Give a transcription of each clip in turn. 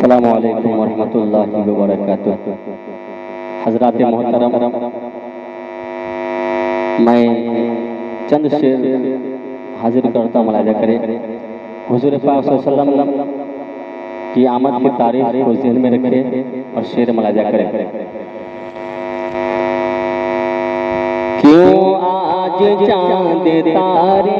अस्सलामु अलैकुम वरहमतुल्लाहि वबरकातुह। हज़रात मोहतरम, मैं चंद शेर हाजिर करता हूँ, मुलाहिज़ा करें। हुज़ूर पाक सल्लल्लाहु अलैहि वसल्लम की आमद की तारीख को ज़हन में रखें और शेर मुलाहिज़ा करें। क्यों आज चांद तारे,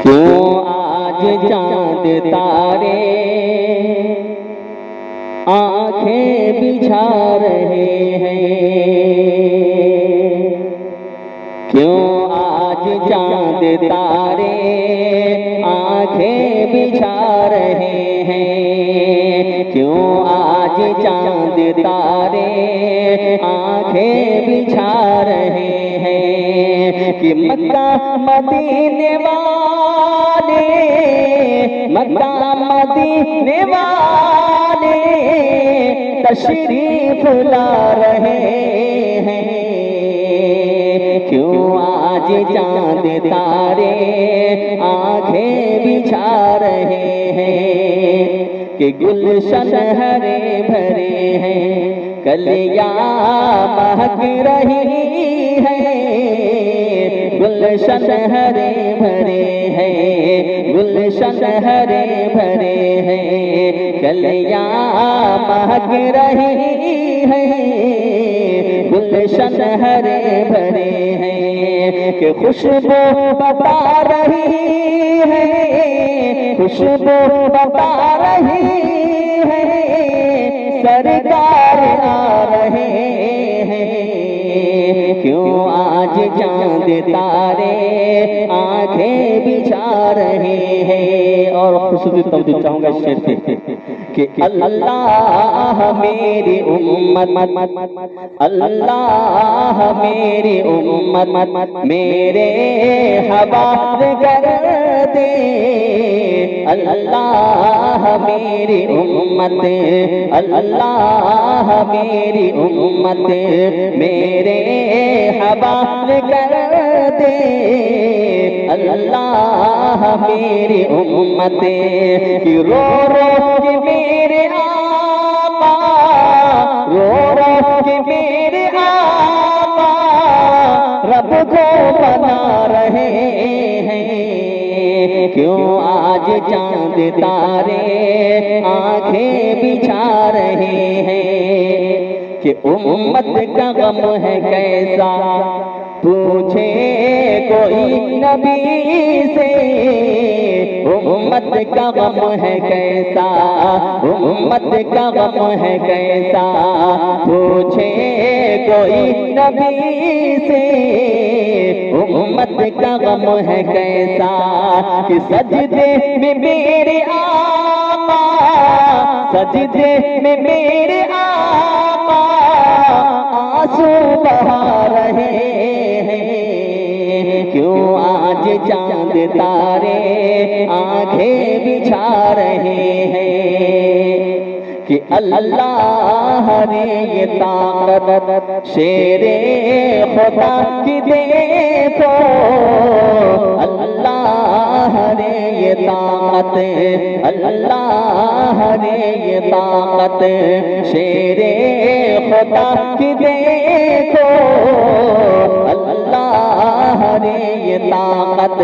क्यों आज चांद तारे आंखें बिछा रहे हैं, क्यों आज चांद तारे आंखें बिछा रहे हैं, क्यों आज चांद तारे आंखें बिछा रहे हैं। कि मक्का मदीने वाले, मक्का मदीने वाले तशरीफ ला रहे हैं, क्यों आज चांद तारे आंखें बिछा रहे हैं। कि गुलशन हरे भरे हैं, कलियां महक रही है, गुलशन हरे भरे हैं, गुलशन हरे भरे हैं, कलियां महक रही है, गुलशन हरे भरे हैं। कि खुशबू बता रही है, खुशबू बता रही है, सरकार आ रहे हैं, क्यों आज चांद तारे आंखें बिछा रहे हैं। और खुशबू तवज्जो चाहूंगा इस शेर पे कि अल्लाह मेरी उम्मत, अल्लाह मेरी उम्मत मेरे हवाले कर दे, अल्लाह मेरी उम्मत, अल्लाह मेरी उम्मत मेरे हवाले कर दे, अल्लाह मेरी उम्मत। कि रो रो के मेरे आका, रो रो के मेरे आका रब को बना रहे हैं, क्यों आज चांद तारे आंखें बिछा रहे हैं। कि उम्मत का गम है कैसा पूछे कोई नबी से, उम्मत का गम है कैसा, उम्मत का गम है कैसा पूछे कोई नबी से, उम्मत का गम है कैसा। कि सजदे में मेरे आका, सजदे में मेरे आका आंसू बहा रहे हैं, क्यों आज चांद तारे आंखें बिछा रहे हैं। कि अल्लाह ने ये ताकत शेरे खुदा की देखो, अल्लाह ने ये ताकत, अल्लाह ने ये ताकत शेरे खुदा की देखो, अल्लाह ने ये ताकत।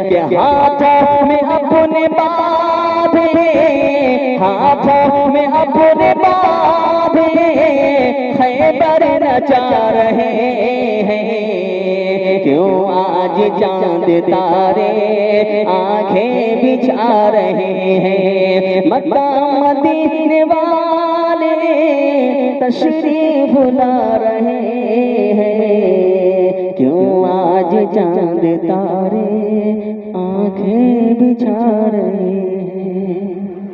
के हाथों में अपने बांधे, हाथों में अपने बांधे खैबर नचा रहे हैं, क्यों आज चांद तारे आंखें बिछा रहे हैं। मक्का मदीने वाले तशरीफ ला रहे हैं, क्यों आज चांद तारे आंखें बिछा रहे हैं।